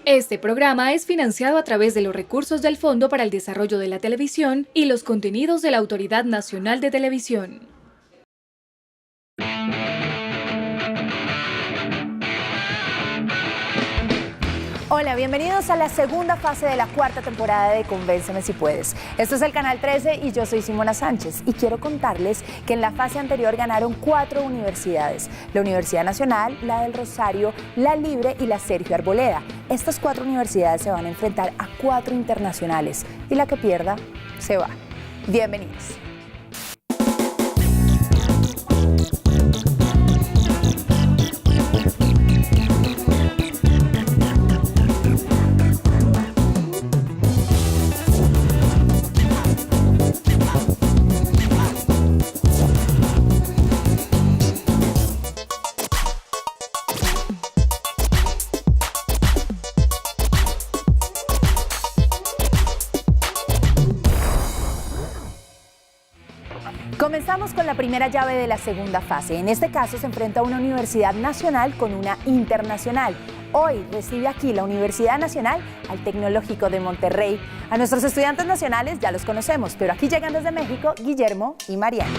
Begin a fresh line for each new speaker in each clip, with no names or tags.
Este programa es financiado a través de los recursos del Fondo para el Desarrollo de la Televisión y los contenidos de la Autoridad Nacional de Televisión.
Hola, bienvenidos a la segunda fase de la cuarta temporada de Convénceme si puedes. Esto es el Canal 13 y yo soy Simona Sánchez y quiero contarles que en la fase anterior ganaron 4 universidades: la Universidad Nacional, la del Rosario, la Libre y la Sergio Arboleda. Estas 4 universidades se van a enfrentar a 4 internacionales y la que pierda se va. Bienvenidos. Comenzamos con la primera llave de la segunda fase. En este caso se enfrenta una universidad nacional con una internacional. Hoy recibe aquí la Universidad Nacional al Tecnológico de Monterrey. A nuestros estudiantes nacionales ya los conocemos, pero aquí llegan desde México Guillermo y Mariana.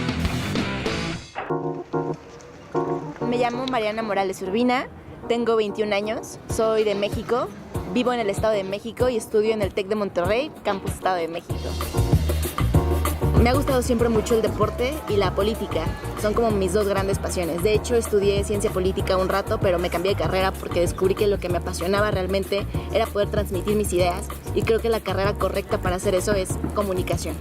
Me llamo Mariana Morales Urbina, tengo 21 años, soy de México, vivo en el Estado de México y estudio en el TEC de Monterrey, Campus Estado de México. Me ha gustado siempre mucho el deporte y la política, son como mis dos grandes pasiones. De hecho, estudié ciencia política un rato, pero me cambié de carrera porque descubrí que lo que me apasionaba realmente era poder transmitir mis ideas, y creo que la carrera correcta para hacer eso es comunicación.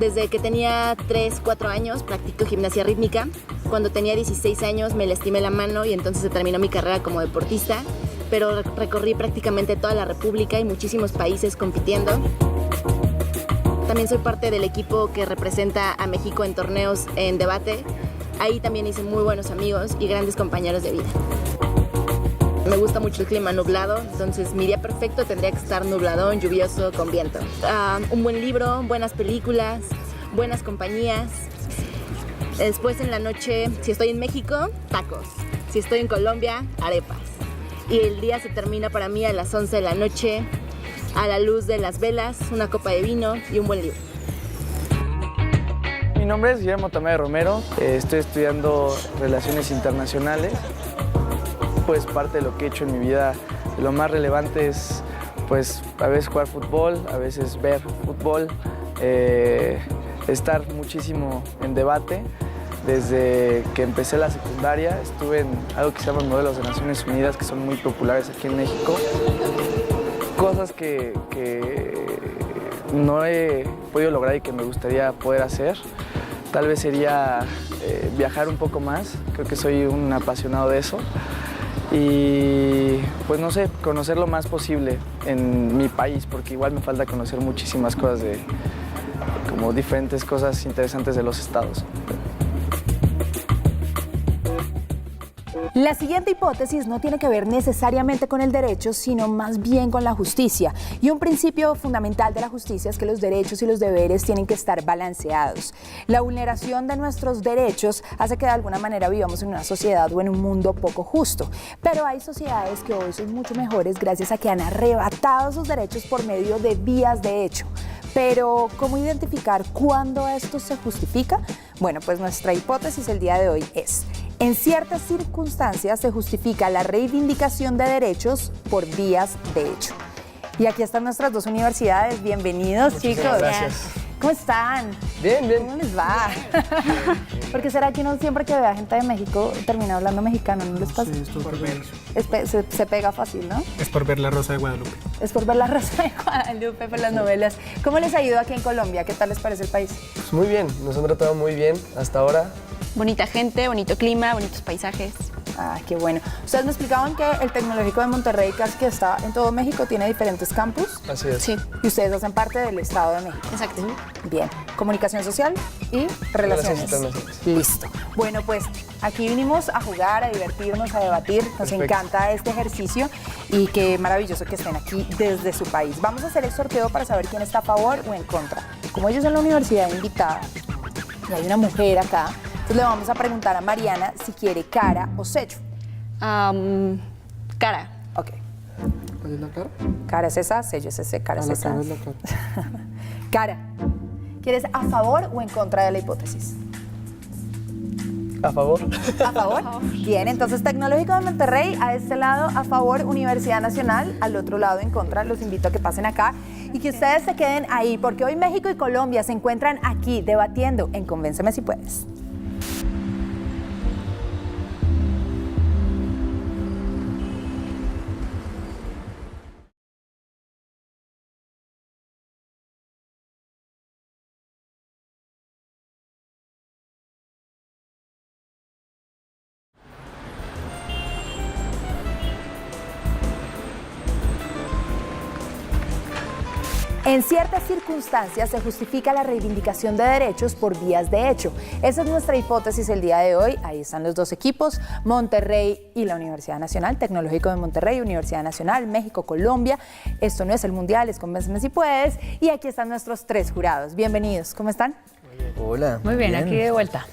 Desde que tenía 3, 4 años practico gimnasia rítmica. Cuando tenía 16 años me lastimé la mano y entonces se terminó mi carrera como deportista, pero recorrí prácticamente toda la República y muchísimos países compitiendo. También soy parte del equipo que representa a México en torneos en debate. Ahí también hice muy buenos amigos y grandes compañeros de vida. Me gusta mucho el clima nublado, entonces mi día perfecto tendría que estar nubladón, lluvioso, con viento. Un buen libro, buenas películas, buenas compañías. Después en la noche, si estoy en México, tacos. Si estoy en Colombia, arepas. Y el día se termina para mí a las 11 de la noche, a la luz de las velas, una copa de vino y un buen libro.
Mi nombre es Guillermo Tamayo Romero, estoy estudiando Relaciones Internacionales. Pues parte de lo que he hecho en mi vida, lo más relevante es pues a veces jugar fútbol, a veces ver fútbol, estar muchísimo en debate. Desde que empecé la secundaria estuve en algo que se llama Modelos de Naciones Unidas, que son muy populares aquí en México. Cosas que no he podido lograr y que me gustaría poder hacer. Tal vez sería viajar un poco más, creo que soy un apasionado de eso. Y pues no sé, conocer lo más posible en mi país, porque igual me falta conocer muchísimas cosas como diferentes cosas interesantes de los estados.
La siguiente hipótesis no tiene que ver necesariamente con el derecho, sino más bien con la justicia. Y un principio fundamental de la justicia es que los derechos y los deberes tienen que estar balanceados. La vulneración de nuestros derechos hace que de alguna manera vivamos en una sociedad o en un mundo poco justo. Pero hay sociedades que hoy son mucho mejores gracias a que han arrebatado esos derechos por medio de vías de hecho. Pero, ¿cómo identificar cuándo esto se justifica? Bueno, pues nuestra hipótesis el día de hoy es: en ciertas circunstancias se justifica la reivindicación de derechos por vías de hecho. Y aquí están nuestras dos universidades. Bienvenidos, chicos.
Gracias.
¿Cómo están?
Bien, bien.
¿Cómo les va? Porque será que uno siempre que vea gente de México termina hablando mexicano, ¿no les pasa?
Sí, es por ver.
Se pega fácil, ¿no?
Es por ver La Rosa de Guadalupe.
Es por ver La Rosa de Guadalupe, por las novelas. ¿Cómo les ha ido aquí en Colombia? ¿Qué tal les parece el país?
Pues muy bien, nos han tratado muy bien hasta ahora.
Bonita gente, bonito clima, bonitos paisajes.
Ah, qué bueno. Ustedes me explicaban que el Tecnológico de Monterrey, casi que está en todo México, tiene diferentes campus.
Así es.
Sí,
Y ustedes hacen parte del Estado de México.
exacto.
Bien. Comunicación social y relaciones.
Internacionales.
Listo. Bueno, pues aquí vinimos a jugar, a divertirnos, a debatir. Nos
Perfecto.
encanta este ejercicio y qué maravilloso que estén aquí desde su país. Vamos a hacer el sorteo para saber quién está a favor o en contra. Como ellos son la universidad invitada y hay una mujer acá, entonces le vamos a preguntar a Mariana si quiere cara o sello.
Cara.
Ok.
¿Cuál es la cara?
Cara es esa, sello es ese, cara es
La
esa.
cara es la cara.
Cara, ¿quieres a favor o en contra de la hipótesis?
A favor.
¿A favor? Bien, entonces Tecnológico de Monterrey a este lado a favor, Universidad Nacional al otro lado en contra. Los invito a que pasen acá y que ustedes se queden ahí, porque hoy México y Colombia se encuentran aquí debatiendo en Convénceme si puedes. En ciertas circunstancias se justifica la reivindicación de derechos por vías de hecho. Esa es nuestra hipótesis el día de hoy. Ahí están los dos equipos, Monterrey y la Universidad Nacional, Tecnológico de Monterrey, Universidad Nacional, México, Colombia. Esto no es el Mundial, es Convénceme si puedes. Y aquí están nuestros tres jurados. Bienvenidos, ¿cómo están?
Hola.
Muy bien, aquí de vuelta.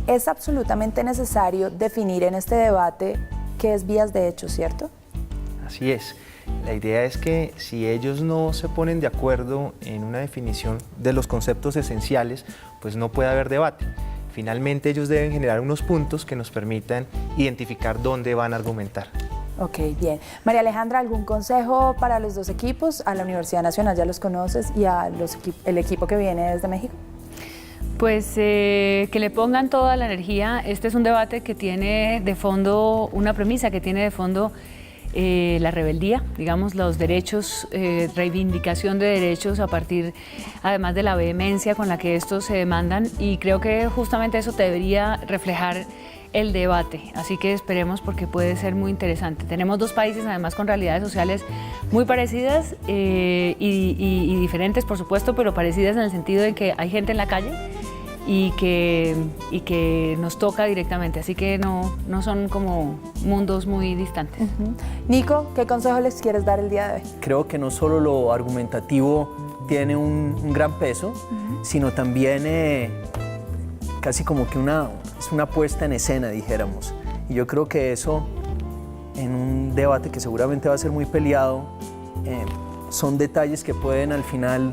Es absolutamente necesario definir en este debate qué es vías de hecho, ¿cierto?
Así es. La idea es que si ellos no se ponen de acuerdo en una definición de los conceptos esenciales, pues no puede haber debate. Finalmente ellos deben generar unos puntos que nos permitan identificar dónde van a argumentar.
Ok, bien. María Alejandra, ¿algún consejo para los dos equipos? A la Universidad Nacional ya los conoces y a el equipo que viene desde México.
Pues que le pongan toda la energía. Este es un debate que tiene de fondo una premisa, que tiene de fondo la rebeldía, digamos, los derechos, reivindicación de derechos a partir, además de la vehemencia con la que estos se demandan, y creo que justamente eso debería reflejar el debate, así que esperemos porque puede ser muy interesante. Tenemos dos países además con realidades sociales muy parecidas y diferentes, por supuesto, pero parecidas en el sentido de que hay gente en la calle y que nos toca directamente, así que no son como mundos muy distantes.
Nico, ¿qué consejo les quieres dar el día de hoy?
Creo que no solo lo argumentativo tiene un gran peso, sino también casi como que es una puesta en escena, dijéramos. Y yo creo que eso, en un debate que seguramente va a ser muy peleado, son detalles que pueden al final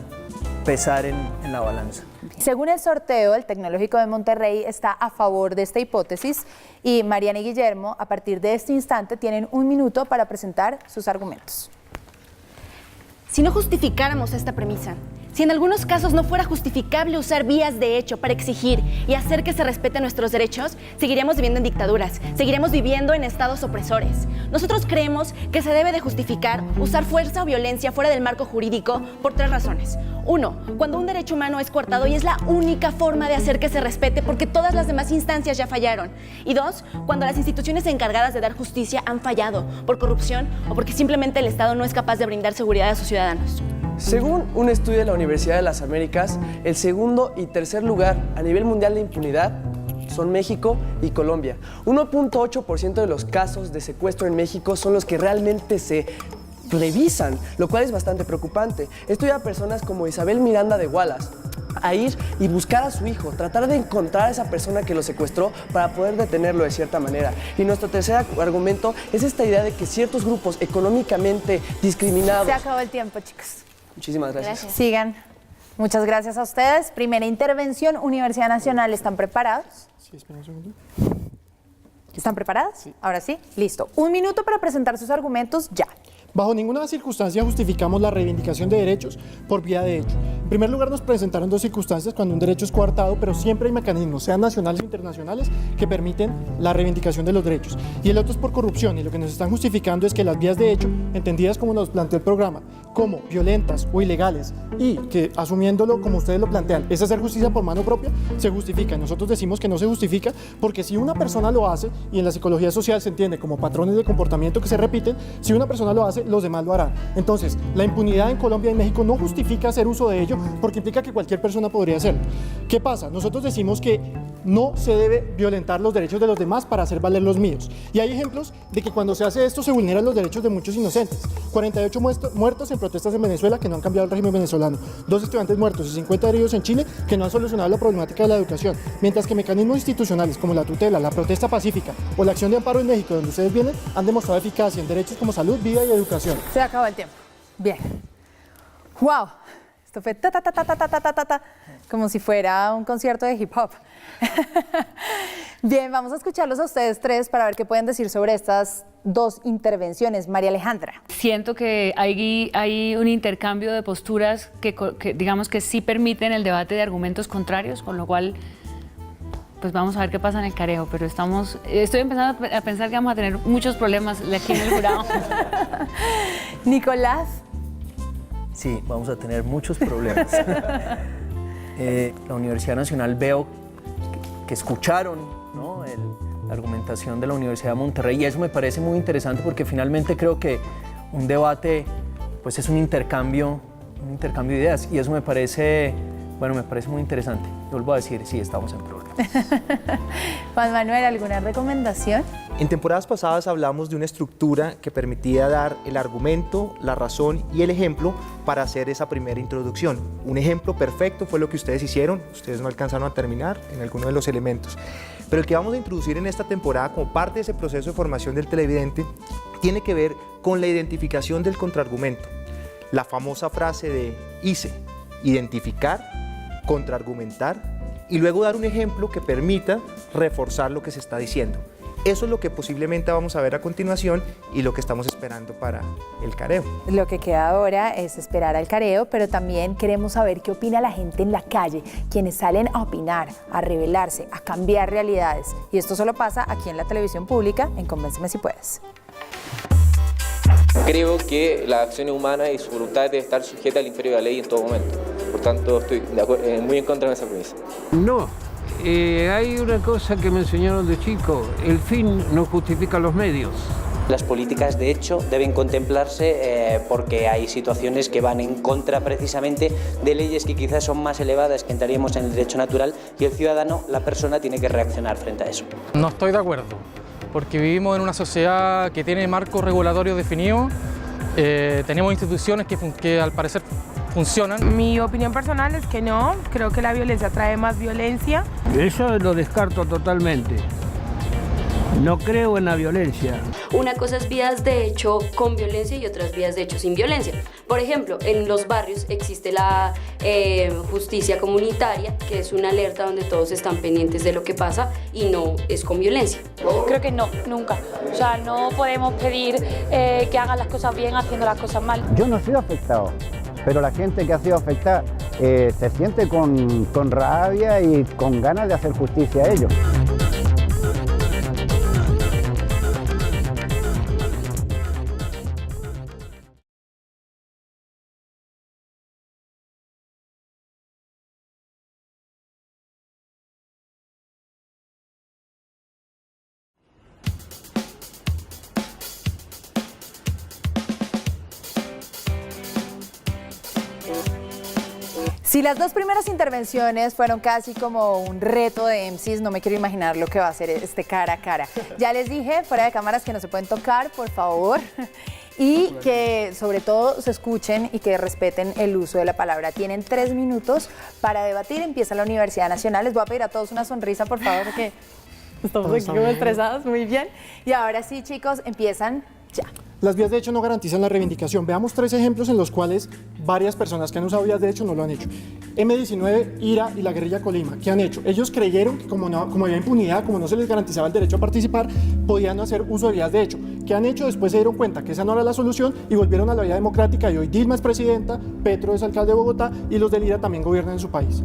pesar en la balanza.
Según el sorteo, el Tecnológico de Monterrey está a favor de esta hipótesis y Mariana y Guillermo, a partir de este instante, tienen 1 minuto para presentar sus argumentos.
Si no justificáramos esta premisa, si en algunos casos no fuera justificable usar vías de hecho para exigir y hacer que se respeten nuestros derechos, seguiríamos viviendo en dictaduras, seguiríamos viviendo en estados opresores. Nosotros creemos que se debe de justificar usar fuerza o violencia fuera del marco jurídico por 3 razones. 1, cuando un derecho humano es coartado y es la única forma de hacer que se respete porque todas las demás instancias ya fallaron. Y 2, cuando las instituciones encargadas de dar justicia han fallado por corrupción o porque simplemente el Estado no es capaz de brindar seguridad a sus ciudadanos.
Según un estudio de la Universidad de las Américas, el segundo y tercer lugar a nivel mundial de impunidad son México y Colombia. 1.8% de los casos de secuestro en México son los que realmente se revisan, lo cual es bastante preocupante. Esto lleva a personas como Isabel Miranda de Wallace a ir y buscar a su hijo, tratar de encontrar a esa persona que lo secuestró para poder detenerlo de cierta manera. Y nuestro tercer argumento es esta idea de que ciertos grupos económicamente discriminados...
Se acabó el tiempo, chicos.
Muchísimas gracias.
Sigan. Muchas gracias a ustedes. Primera intervención, Universidad Nacional. ¿Están preparados?
Sí, espera un segundo.
¿Están preparados?
Sí.
Ahora sí, listo. 1 minuto para presentar sus argumentos ya.
Bajo ninguna circunstancia justificamos la reivindicación de derechos por vía de hecho. En primer lugar, nos presentaron 2 circunstancias cuando un derecho es coartado, pero siempre hay mecanismos, sean nacionales o internacionales, que permiten la reivindicación de los derechos. Y el otro es por corrupción, y lo que nos están justificando es que las vías de hecho, entendidas como nos planteó el programa, como violentas o ilegales, y que asumiéndolo como ustedes lo plantean, es hacer justicia por mano propia, se justifica. Nosotros decimos que no se justifica porque si una persona lo hace, y en la psicología social se entiende como patrones de comportamiento que se repiten, si una persona lo hace, los demás lo harán. Entonces, la impunidad en Colombia y México no justifica hacer uso de ello porque implica que cualquier persona podría hacerlo. ¿Qué pasa? Nosotros decimos que no se debe violentar los derechos de los demás para hacer valer los míos. Y hay ejemplos de que cuando se hace esto se vulneran los derechos de muchos inocentes. 48 muertos en protestas en Venezuela que no han cambiado el régimen venezolano, 2 estudiantes muertos y 50 heridos en Chile que no han solucionado la problemática de la educación, mientras que mecanismos institucionales como la tutela, la protesta pacífica o la acción de amparo en México, donde ustedes vienen, han demostrado eficacia en derechos como salud, vida y educación.
Se acabó el tiempo. Bien. ¡Wow! Esto fue ta, ta, ta, ta, ta, ta, ta, ta, ta, como si fuera un concierto de hip hop. Bien, vamos a escucharlos a ustedes tres para ver qué pueden decir sobre estas dos intervenciones. María Alejandra.
Siento que hay un intercambio de posturas que digamos que sí permiten el debate de argumentos contrarios, con lo cual pues vamos a ver qué pasa en el careo, pero estoy empezando a pensar que vamos a tener muchos problemas aquí en el jurado.
Nicolás.
Sí, vamos a tener muchos problemas. La Universidad Nacional veo que escucharon, ¿no?, la argumentación de la Universidad de Monterrey, y eso me parece muy interesante porque finalmente creo que un debate pues es un intercambio de ideas, y eso me parece muy interesante. Yo vuelvo a decir, sí, estamos en problemas.
Juan Manuel, ¿alguna recomendación?
En temporadas pasadas hablamos de una estructura que permitía dar el argumento, la razón y el ejemplo para hacer esa primera introducción. Un ejemplo perfecto fue lo que ustedes hicieron, ustedes no alcanzaron a terminar en alguno de los elementos. Pero el que vamos a introducir en esta temporada como parte de ese proceso de formación del televidente tiene que ver con la identificación del contraargumento. La famosa frase de hice, identificar, contraargumentar y luego dar un ejemplo que permita reforzar lo que se está diciendo. Eso es lo que posiblemente vamos a ver a continuación y lo que estamos esperando para el careo.
Lo que queda ahora es esperar al careo, pero también queremos saber qué opina la gente en la calle, quienes salen a opinar, a rebelarse, a cambiar realidades. Y esto solo pasa aquí en la televisión pública, en Convénceme si puedes.
Creo que la acción humana y su voluntad debe estar sujeta al imperio de la ley en todo momento. Por tanto, estoy muy en contra de esa premisa.
No, hay una cosa que me enseñaron de chico, el fin no justifica los medios.
Las políticas, de hecho, deben contemplarse porque hay situaciones que van en contra precisamente de leyes que quizás son más elevadas que entraríamos en el derecho natural, y el ciudadano, la persona, tiene que reaccionar frente a eso.
No estoy de acuerdo, porque vivimos en una sociedad que tiene marcos regulatorios definidos, tenemos instituciones que al parecer funcionan.
Mi opinión personal es que no, creo que la violencia trae más violencia.
Eso lo descarto totalmente. No creo en la violencia.
Una cosa es vías de hecho con violencia y otras vías de hecho sin violencia. Por ejemplo, en los barrios existe la justicia comunitaria, que es una alerta donde todos están pendientes de lo que pasa y no es con violencia.
Creo que no, nunca. O sea, no podemos pedir que hagan las cosas bien haciendo las cosas mal.
Yo no he sido afectado, pero la gente que ha sido afectada se siente con rabia y con ganas de hacer justicia a ellos.
Si las dos primeras intervenciones fueron casi como un reto de MCs, no me quiero imaginar lo que va a ser este cara a cara. Ya les dije, fuera de cámaras, que no se pueden tocar, por favor, y que sobre todo se escuchen y que respeten el uso de la palabra. Tienen 3 minutos para debatir. Empieza la Universidad Nacional. Les voy a pedir a todos una sonrisa, por favor, porque estamos aquí como estresados. Muy bien. Y ahora sí, chicos, empiezan ya.
Las vías de hecho no garantizan la reivindicación. Veamos 3 ejemplos en los cuales varias personas que han usado vías de hecho no lo han hecho. M19, IRA y la guerrilla Colima, ¿qué han hecho? Ellos creyeron que como había impunidad, como no se les garantizaba el derecho a participar, podían hacer uso de vías de hecho. ¿Qué han hecho? Después se dieron cuenta que esa no era la solución y volvieron a la vía democrática, y hoy Dilma es presidenta, Petro es alcalde de Bogotá y los del IRA también gobiernan en su país.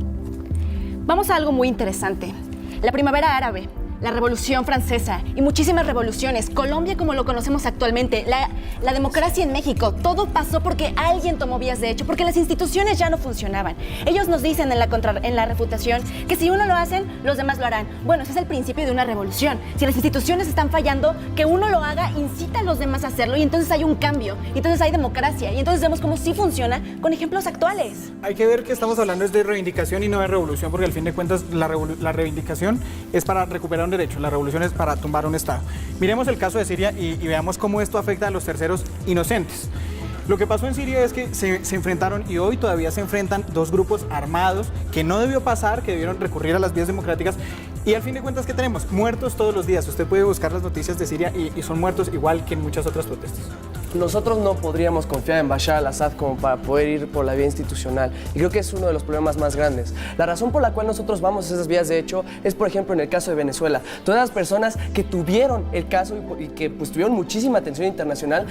Vamos a algo muy interesante. La primavera árabe. la Revolución Francesa y muchísimas revoluciones, Colombia como lo conocemos actualmente, la democracia en México, todo pasó porque alguien tomó vías de hecho, porque las instituciones ya no funcionaban. Ellos nos dicen en la refutación que si uno lo hacen, los demás lo harán. Bueno, ese es el principio de una revolución. Si las instituciones están fallando, que uno lo haga incita a los demás a hacerlo y entonces hay un cambio, y entonces hay democracia, y entonces vemos cómo sí funciona con ejemplos actuales.
Hay que ver que estamos hablando es de reivindicación y no de revolución, porque al fin de cuentas la reivindicación es para recuperar un derecho, la revolución es para tumbar un Estado. Miremos el caso de Siria y veamos cómo esto afecta a los terceros inocentes. Lo que pasó en Siria es que se enfrentaron y hoy todavía se enfrentan dos grupos armados que no debió pasar, que debieron recurrir a las vías democráticas y al fin de cuentas, ¿qué tenemos? Muertos todos los días. Usted puede buscar las noticias de Siria y son muertos igual que en muchas otras protestas.
Nosotros no podríamos confiar en Bashar al-Assad como para poder ir por la vía institucional y creo que es uno de los problemas más grandes. La razón por la cual nosotros vamos a esas vías de hecho es, por ejemplo, en el caso de Venezuela. Todas las personas que tuvieron el caso y que pues, tuvieron muchísima atención internacional,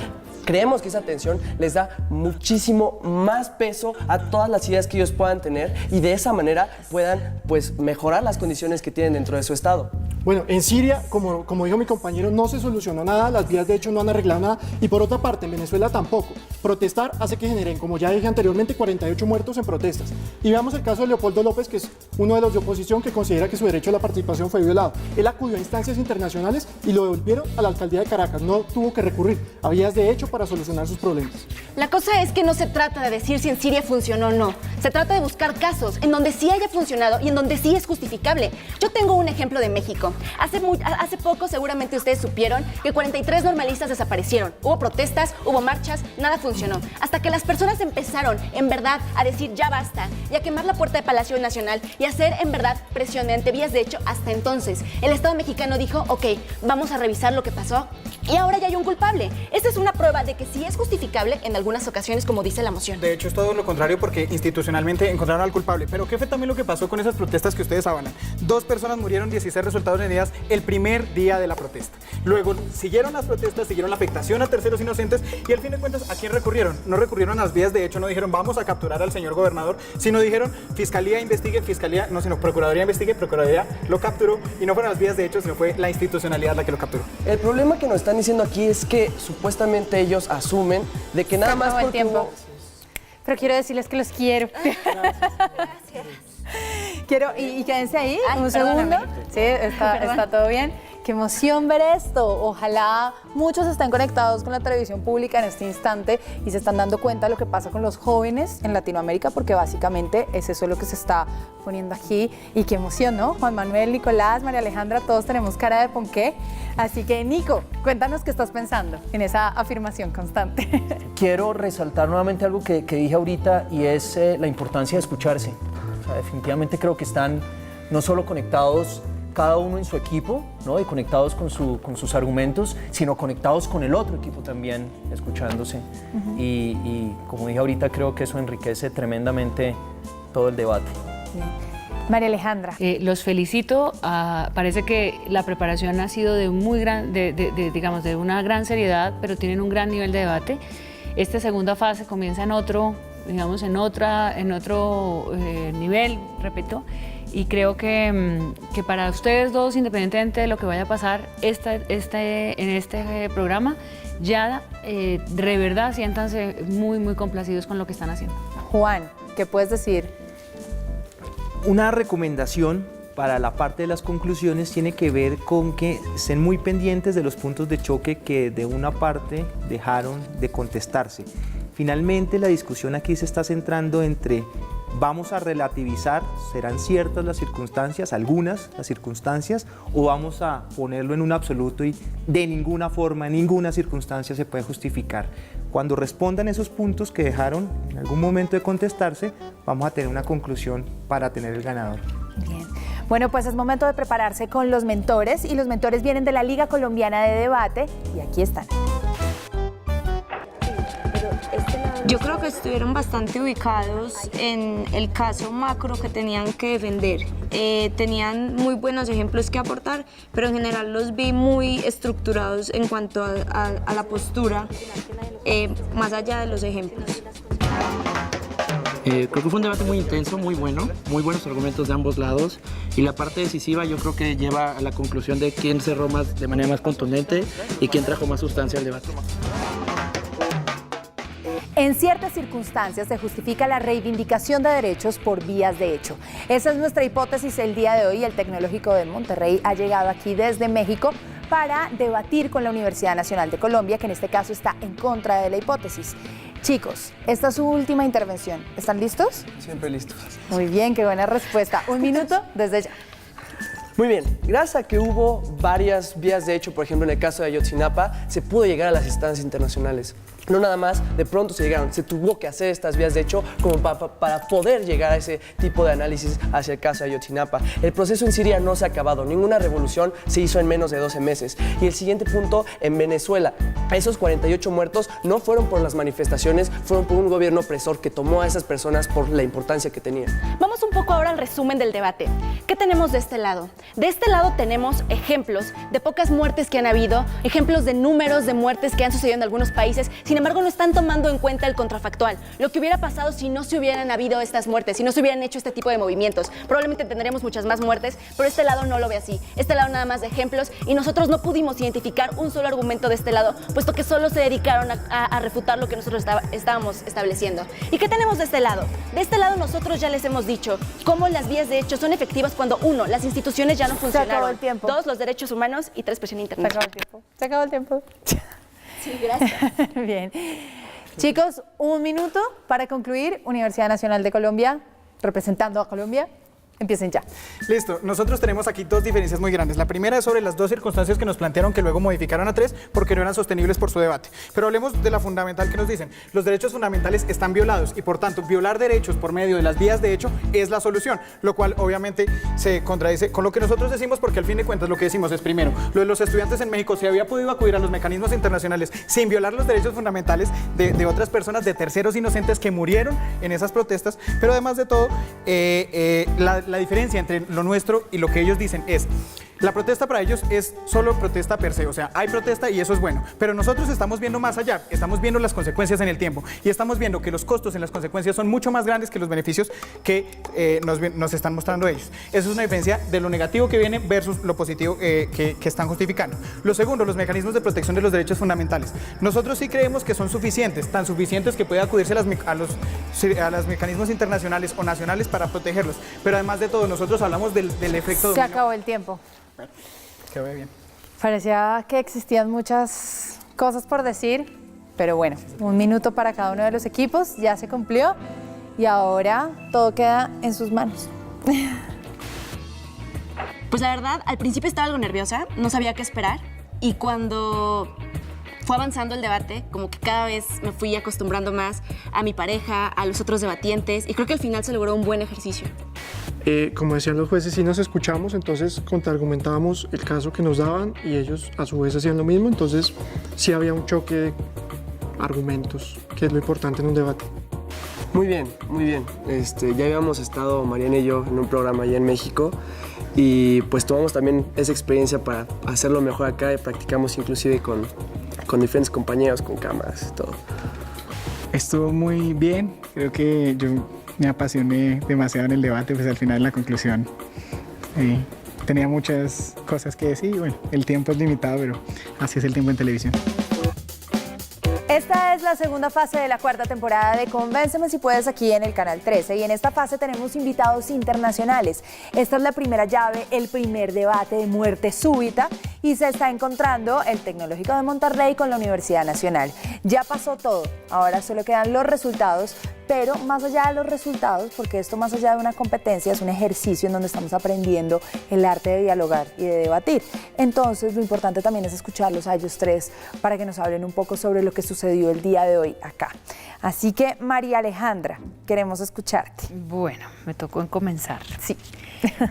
creemos que esa atención les da muchísimo más peso a todas las ideas que ellos puedan tener y de esa manera puedan pues, mejorar las condiciones que tienen dentro de su estado.
Bueno, en Siria, como dijo mi compañero, no se solucionó nada, las vías de hecho no han arreglado nada y por otra parte en Venezuela tampoco. Protestar hace que generen, como ya dije anteriormente, 48 muertos en protestas. Y veamos el caso de Leopoldo López, que es uno de los de oposición que considera que su derecho a la participación fue violado. Él acudió a instancias internacionales y lo devolvieron a la alcaldía de Caracas, no tuvo que recurrir a vías de hecho para solucionar sus problemas.
La cosa es que no se trata de decir si en Siria funcionó o no, se trata de buscar casos en donde sí haya funcionado y en donde sí es justificable. Yo tengo un ejemplo de México. Hace poco seguramente ustedes supieron que 43 normalistas desaparecieron. Hubo protestas, hubo marchas, nada funcionó. Hasta que las personas empezaron en verdad a decir ya basta y a quemar la puerta de Palacio Nacional y a hacer en verdad presión ante vías de hecho. Hasta entonces el Estado mexicano dijo ok, vamos a revisar lo que pasó y ahora ya hay un culpable. Esta es una prueba de que sí es justificable en algunas ocasiones, como dice la moción.
De hecho es todo lo contrario porque institucionalmente encontraron al culpable. Pero ¿qué fue también lo que pasó con esas protestas que ustedes avalan? 2 personas murieron, 16 resultados heridas el primer día de la protesta. Luego siguieron las protestas, siguieron la afectación a terceros inocentes y al fin de cuentas, ¿a quién recurrieron? No recurrieron a las vías de hecho, no dijeron vamos a capturar al señor gobernador, sino dijeron Fiscalía investigue, Procuraduría investigue, Procuraduría lo capturó y no fueron las vías de hecho, sino fue la institucionalidad la que lo capturó.
El problema que nos están diciendo aquí es que supuestamente ellos asumen de que nada más por tiempo.
Pero quiero decirles que los quiero.
Gracias.
Quiero, y quédense ahí un segundo. Sí, está todo bien. Qué emoción ver esto. Ojalá muchos estén conectados con la televisión pública en este instante y se están dando cuenta de lo que pasa con los jóvenes en Latinoamérica, porque básicamente es eso lo que se está poniendo aquí. Y qué emoción, ¿no? Juan Manuel, Nicolás, María Alejandra, todos tenemos cara de ponqué. Así que, Nico, cuéntanos qué estás pensando en esa afirmación constante.
Quiero resaltar nuevamente algo que dije ahorita y es la importancia de escucharse. O sea, definitivamente creo que están no solo conectados cada uno en su equipo, ¿no? Y conectados con sus argumentos, sino conectados con el otro equipo también, escuchándose. Y como dije ahorita, creo que eso enriquece tremendamente todo el debate.
Bien. María Alejandra.
Los felicito. Parece que la preparación ha sido de de una gran seriedad, pero tienen un gran nivel de debate. Esta segunda fase comienza en otro nivel, repito. Y creo que para ustedes dos, independientemente de lo que vaya a pasar en este programa, ya de verdad siéntanse muy, muy complacidos con lo que están haciendo.
Juan, ¿qué puedes decir?
Una recomendación para la parte de las conclusiones tiene que ver con que estén muy pendientes de los puntos de choque que de una parte dejaron de contestarse. Finalmente, la discusión aquí se está centrando entre ¿vamos a relativizar, serán ciertas las circunstancias, algunas las circunstancias, o vamos a ponerlo en un absoluto y de ninguna forma, en ninguna circunstancia se puede justificar? Cuando respondan esos puntos que dejaron en algún momento de contestarse, vamos a tener una conclusión para tener el ganador.
Bien. Bueno, pues es momento de prepararse con los mentores y los mentores vienen de la Liga Colombiana de Debate y aquí están.
Yo creo que estuvieron bastante ubicados en el caso macro que tenían que defender. Tenían muy buenos ejemplos que aportar, pero en general los vi muy estructurados en cuanto a la postura, más allá de los ejemplos.
Creo que fue un debate muy intenso, muy bueno, muy buenos argumentos de ambos lados, y la parte decisiva yo creo que lleva a la conclusión de quién cerró más de manera más contundente y quién trajo más sustancia al debate.
En ciertas circunstancias se justifica la reivindicación de derechos por vías de hecho. Esa es nuestra hipótesis el día de hoy. El Tecnológico de Monterrey ha llegado aquí desde México para debatir con la Universidad Nacional de Colombia, que en este caso está en contra de la hipótesis. Chicos, esta es su última intervención. ¿Están listos?
Siempre listos.
Muy bien, qué buena respuesta. 1 minuto desde ya.
Muy bien, gracias a que hubo varias vías de hecho, por ejemplo en el caso de Ayotzinapa, se pudo llegar a las instancias internacionales. No nada más, de pronto se llegaron, se tuvo que hacer estas vías de hecho como para poder llegar a ese tipo de análisis hacia el caso de Ayotzinapa. El proceso en Siria no se ha acabado, ninguna revolución se hizo en menos de 12 meses. Y el siguiente punto, en Venezuela, esos 48 muertos no fueron por las manifestaciones, fueron por un gobierno opresor que tomó a esas personas por la importancia que tenían.
Vamos un poco ahora al resumen del debate. ¿Qué tenemos de este lado? De este lado tenemos ejemplos de pocas muertes que han habido, ejemplos de números de muertes que han sucedido en algunos países. Sin embargo, no están tomando en cuenta el contrafactual. Lo que hubiera pasado si no se hubieran habido estas muertes, si no se hubieran hecho este tipo de movimientos. Probablemente tendríamos muchas más muertes, pero este lado no lo ve así. Este lado nada más de ejemplos y nosotros no pudimos identificar un solo argumento de este lado, puesto que solo se dedicaron a refutar lo que nosotros estábamos estableciendo. ¿Y qué tenemos de este lado? De este lado nosotros ya les hemos dicho cómo las vías de hecho son efectivas cuando 1, las instituciones ya no funcionaron.
Se acabó el tiempo.
2, los derechos humanos y 3, presión internacional.
Se acabó el tiempo.
Sí, gracias.
Bien. Chicos, 1 minuto para concluir. Universidad Nacional de Colombia, representando a Colombia. Empiecen ya.
Listo, nosotros tenemos aquí 2 diferencias muy grandes. La primera es sobre las 2 circunstancias que nos plantearon que luego modificaron a 3 porque no eran sostenibles por su debate. Pero hablemos de la fundamental que nos dicen. Los derechos fundamentales están violados y por tanto violar derechos por medio de las vías de hecho es la solución, lo cual obviamente se contradice con lo que nosotros decimos porque al fin de cuentas lo que decimos es primero, lo de los estudiantes en México se había podido acudir a los mecanismos internacionales sin violar los derechos fundamentales de otras personas, de terceros inocentes que murieron en esas protestas, pero además de todo la diferencia entre lo nuestro y lo que ellos dicen es, la protesta para ellos es solo protesta per se, o sea, hay protesta y eso es bueno, pero nosotros estamos viendo más allá, estamos viendo las consecuencias en el tiempo y estamos viendo que los costos en las consecuencias son mucho más grandes que los beneficios que nos están mostrando ellos. Eso es una diferencia de lo negativo que viene versus lo positivo que están justificando. Lo segundo, los mecanismos de protección de los derechos fundamentales. Nosotros sí creemos que son suficientes, tan suficientes que puede acudirse a los mecanismos internacionales o nacionales para protegerlos, pero además de todo, nosotros hablamos del efecto
Se
dominó.
acabó el tiempo.
Bueno, que vaya bien.
Parecía que existían muchas cosas por decir, pero bueno, 1 minuto para cada uno de los equipos, ya se cumplió y ahora todo queda en sus manos.
Pues la verdad, al principio estaba algo nerviosa, no sabía qué esperar y cuando fue avanzando el debate, como que cada vez me fui acostumbrando más a mi pareja, a los otros debatientes y creo que al final se logró un buen ejercicio.
Como decían los jueces, sí nos escuchamos, entonces contraargumentábamos el caso que nos daban y ellos a su vez hacían lo mismo, entonces sí había un choque de argumentos, que es lo importante en un debate.
Muy bien, muy bien. Ya habíamos estado, Mariana y yo, en un programa allá en México y pues tomamos también esa experiencia para hacerlo mejor acá y practicamos inclusive con diferentes compañeros, con cámaras y todo.
Estuvo muy bien, creo que yo me apasioné demasiado en el debate, pues al final en la conclusión tenía muchas cosas que decir, bueno, el tiempo es limitado, pero así es el tiempo en televisión.
Esta es la segunda fase de la 4ª temporada de Convénceme si puedes aquí en el Canal 13 y en esta fase tenemos invitados internacionales. Esta es la primera llave, el primer debate de muerte súbita y se está encontrando el Tecnológico de Monterrey con la Universidad Nacional. Ya pasó todo, ahora solo quedan los resultados, pero más allá de los resultados, porque esto más allá de una competencia es un ejercicio en donde estamos aprendiendo el arte de dialogar y de debatir. Entonces lo importante también es escucharlos a ellos 3 para que nos hablen un poco sobre lo que sucedió el día de hoy acá. Así que María Alejandra, queremos escucharte.
Bueno, me tocó comenzar.
Sí.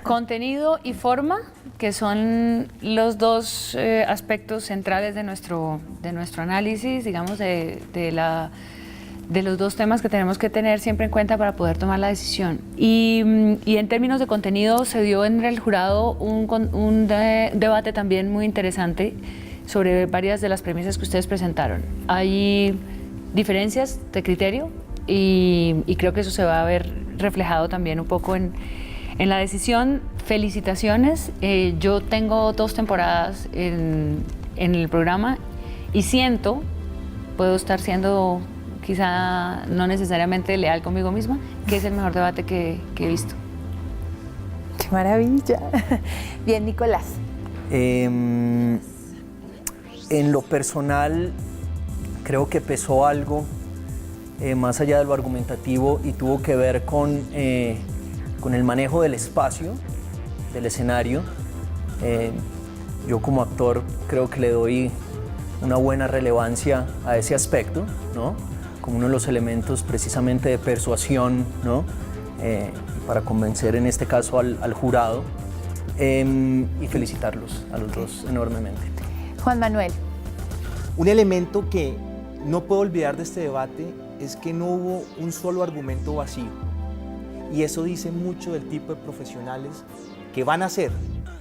Contenido y forma, que son los 2 aspectos centrales de nuestro análisis, digamos, de los 2 temas que tenemos que tener siempre en cuenta para poder tomar la decisión. Y en términos de contenido se dio en el jurado un debate también muy interesante sobre varias de las premisas que ustedes presentaron. Hay diferencias de criterio y creo que eso se va a ver reflejado también un poco en la decisión. Felicitaciones, yo tengo 2 temporadas en el programa y puedo estar siendo quizá no necesariamente leal conmigo misma, que es el mejor debate que he visto.
¡Qué maravilla! Bien, Nicolás.
En lo personal, creo que pesó algo más allá de lo argumentativo y tuvo que ver con el manejo del espacio, del escenario. Yo como actor creo que le doy una buena relevancia a ese aspecto, ¿no? Como uno de los elementos precisamente de persuasión, ¿no? Para convencer en este caso al jurado, y felicitarlos a los dos enormemente.
Juan Manuel.
Un elemento que no puedo olvidar de este debate es que no hubo un solo argumento vacío, y eso dice mucho del tipo de profesionales que van a ser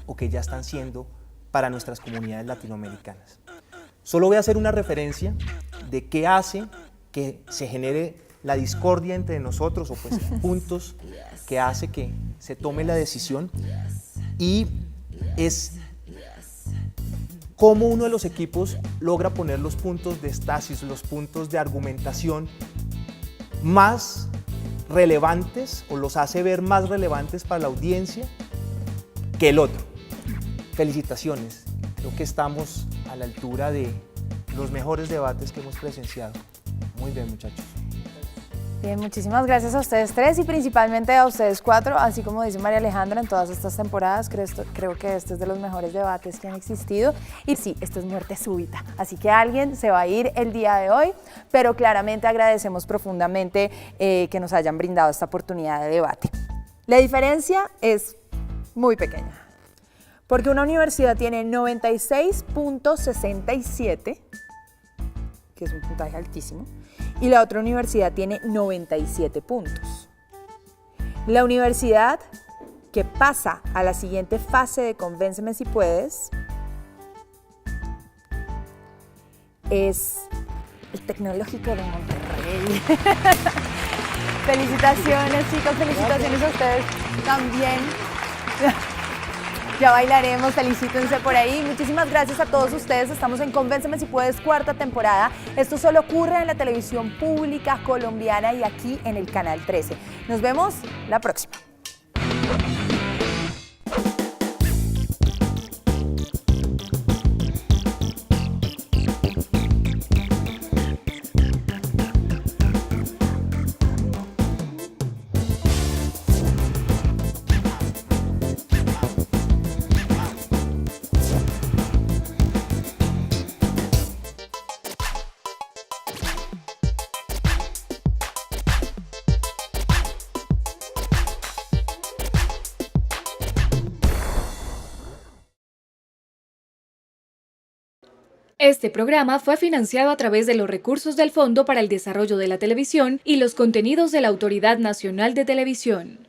o que ya están siendo para nuestras comunidades latinoamericanas. Solo voy a hacer una referencia de qué hace que se genere la discordia entre nosotros, o pues puntos que hace que se tome la decisión, y es cómo uno de los equipos logra poner los puntos de estasis, los puntos de argumentación más relevantes, o los hace ver más relevantes para la audiencia que el otro. Felicitaciones, creo que estamos a la altura de los mejores debates que hemos presenciado. Muy bien, muchachos.
Bien, muchísimas gracias a ustedes 3 y principalmente a ustedes 4, así como dice María Alejandra, en todas estas temporadas creo que este es de los mejores debates que han existido, y sí, esto es muerte súbita, así que alguien se va a ir el día de hoy, pero claramente agradecemos profundamente que nos hayan brindado esta oportunidad de debate. La diferencia es muy pequeña, porque una universidad tiene 96.67, que es un puntaje altísimo, y la otra universidad tiene 97 puntos. La universidad que pasa a la siguiente fase de Convénceme si puedes es el Tecnológico de Monterrey. Felicitaciones, chicos, felicitaciones a ustedes también. Ya bailaremos, felicítense por ahí. Muchísimas gracias a todos ustedes. Estamos en Convénceme si puedes, 4ª temporada. Esto solo ocurre en la televisión pública colombiana y aquí en el Canal 13. Nos vemos la próxima.
Este programa fue financiado a través de los recursos del Fondo para el Desarrollo de la Televisión y los contenidos de la Autoridad Nacional de Televisión.